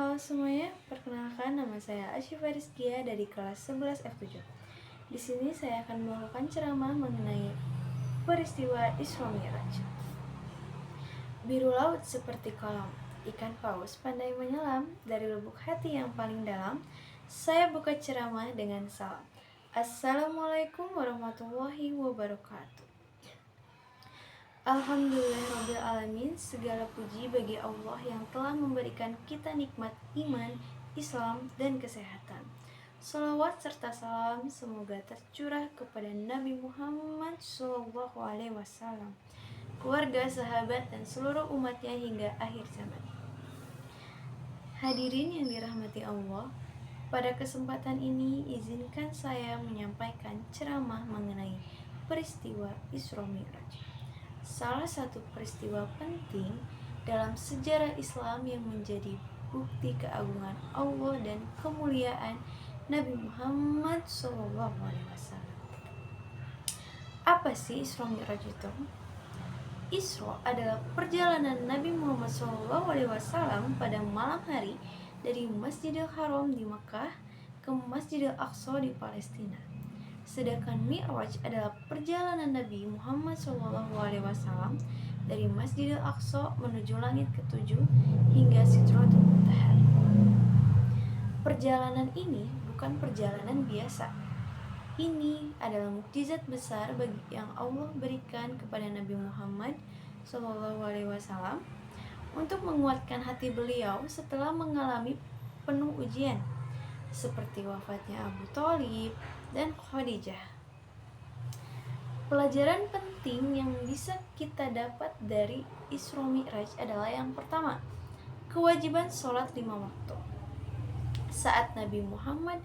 Halo semuanya, perkenalkan nama saya Asyifa Rizkia dari kelas 11 F7. Di sini saya akan melakukan ceramah mengenai peristiwa Isra Mi'raj. Biru laut seperti kolam, ikan paus pandai menyelam, dari lubuk hati yang paling dalam, saya buka ceramah dengan salam. Assalamualaikum warahmatullahi wabarakatuh. Alhamdulillahirrabbilalamin, segala puji bagi Allah yang telah memberikan kita nikmat iman, Islam, dan kesehatan. Salawat serta salam semoga tercurah kepada Nabi Muhammad SAW, keluarga, sahabat, dan seluruh umatnya hingga akhir zaman. Hadirin yang dirahmati Allah, pada kesempatan ini izinkan saya menyampaikan ceramah mengenai peristiwa Isra Mi'raj. Salah satu peristiwa penting dalam sejarah Islam yang menjadi bukti keagungan Allah dan kemuliaan Nabi Muhammad SAW. Apa sih Isra Mi'raj itu? Isra adalah perjalanan Nabi Muhammad SAW pada malam hari dari Masjidil Haram di Makkah ke Masjidil Aqsa di Palestina. Sedangkan Mi'raj adalah perjalanan Nabi Muhammad SAW dari Masjidil Aqsa menuju langit ketujuh hingga Sidratul Muntaha. Perjalanan ini bukan perjalanan biasa. Ini adalah mukjizat besar yang Allah berikan kepada Nabi Muhammad SAW untuk menguatkan hati beliau setelah mengalami penuh ujian, seperti wafatnya Abu Thalib dan Khadijah. Pelajaran penting yang bisa kita dapat dari Isra Mi'raj adalah yang pertama, kewajiban sholat 5 waktu. Saat Nabi Muhammad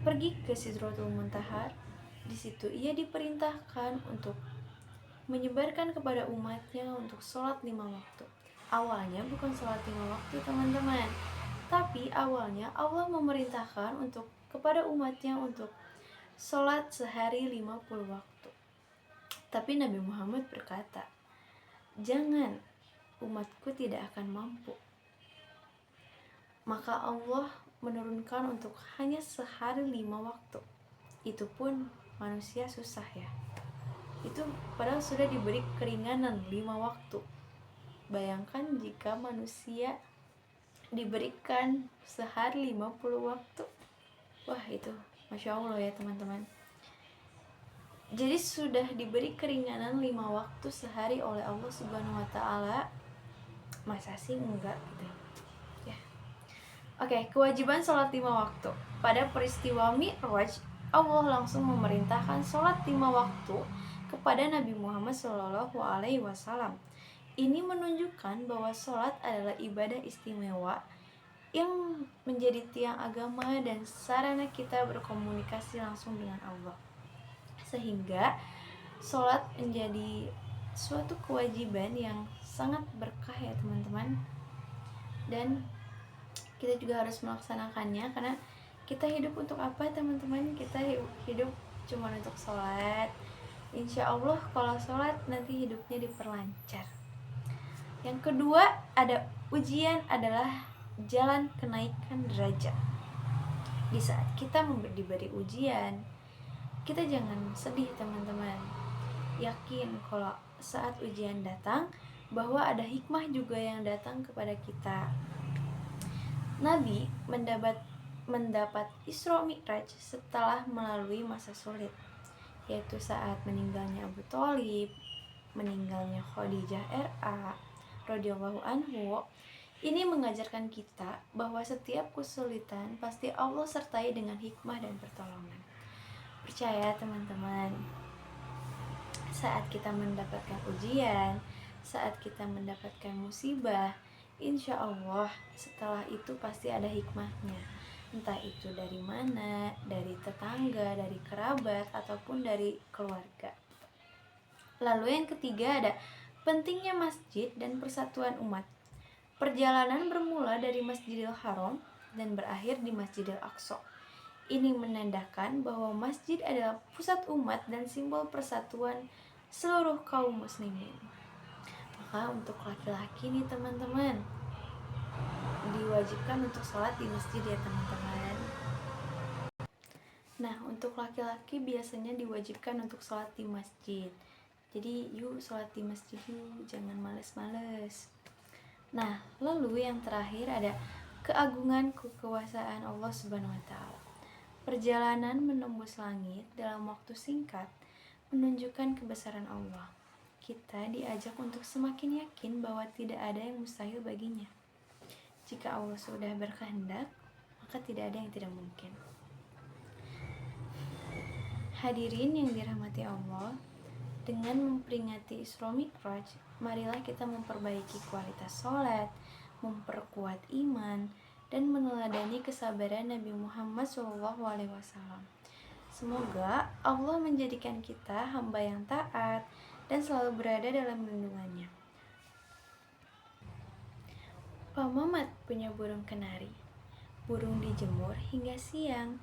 pergi ke Sidratul Muntaha, di situ ia diperintahkan untuk menyebarkan kepada umatnya untuk sholat 5 waktu. Awalnya bukan sholat 5 waktu teman-teman, tapi awalnya Allah memerintahkan kepada umatnya untuk sholat sehari 50 waktu. Tapi Nabi Muhammad berkata, jangan, umatku tidak akan mampu. Maka Allah menurunkan untuk hanya sehari 5 waktu. Itu pun manusia susah ya. Itu padahal sudah diberi keringanan 5 waktu. Bayangkan jika manusia diberikan sehari 50 waktu. Wah, itu Masya Allah ya teman-teman. Jadi sudah diberi keringanan 5 waktu sehari oleh Allah Subhanahu wa Ta'ala. Masa sih enggak gitu ya. Oke, kewajiban sholat 5 waktu. Pada peristiwa Mi'raj, Allah langsung memerintahkan sholat 5 waktu kepada Nabi Muhammad SAW. Ini menunjukkan bahwa sholat adalah ibadah istimewa yang menjadi tiang agama dan sarana kita berkomunikasi langsung dengan Allah. Sehingga sholat menjadi suatu kewajiban yang sangat berkah ya teman-teman. Dan kita juga harus melaksanakannya, karena kita hidup untuk apa teman-teman? Kita hidup cuma untuk sholat. Insya Allah kalau sholat nanti hidupnya diperlancar. Yang kedua, ada ujian adalah jalan kenaikan derajat. Di saat kita diberi ujian, kita jangan sedih teman-teman. Yakin kalau saat ujian datang bahwa ada hikmah juga yang datang kepada kita. Nabi mendapat Isra Mi'raj setelah melalui masa sulit, yaitu saat meninggalnya Abu Thalib, meninggalnya Khadijah RA radhiyallahu anhu. Ini mengajarkan kita bahwa setiap kesulitan pasti Allah sertai dengan hikmah dan pertolongan. Percaya teman-teman, saat kita mendapatkan ujian, saat kita mendapatkan musibah, insya Allah setelah itu pasti ada hikmahnya. Entah itu dari mana, dari tetangga, dari kerabat, ataupun dari keluarga. Lalu yang ketiga ada pentingnya masjid dan persatuan umat. Perjalanan bermula dari Masjidil Haram dan berakhir di Masjidil Aqsa. Ini menandakan bahwa masjid adalah pusat umat dan simbol persatuan seluruh kaum muslimin. Maka untuk laki-laki nih teman-teman, diwajibkan diwajibkan untuk sholat di masjid ya teman-teman. Nah, untuk laki-laki biasanya diwajibkan untuk sholat di masjid. Jadi yuk sholat di masjid yuk, jangan males-males. Nah, lalu yang terakhir ada keagungan kekuasaan Allah Subhanahu wa taala. Perjalanan menembus langit dalam waktu singkat menunjukkan kebesaran Allah. Kita diajak untuk semakin yakin bahwa tidak ada yang mustahil baginya. Jika Allah sudah berkehendak, maka tidak ada yang tidak mungkin. Hadirin yang dirahmati Allah, dengan memperingati Isra Mi'raj, marilah kita memperbaiki kualitas sholat, memperkuat iman, dan meneladani kesabaran Nabi Muhammad SAW. Semoga Allah menjadikan kita hamba yang taat dan selalu berada dalam lindungannya. Pak Mamat punya burung kenari. Burung dijemur hingga siang.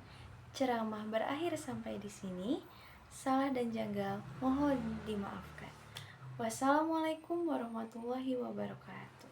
Ceramah berakhir sampai di sini. Salah dan janggal mohon dimaafkan. Wassalamualaikum warahmatullahi wabarakatuh.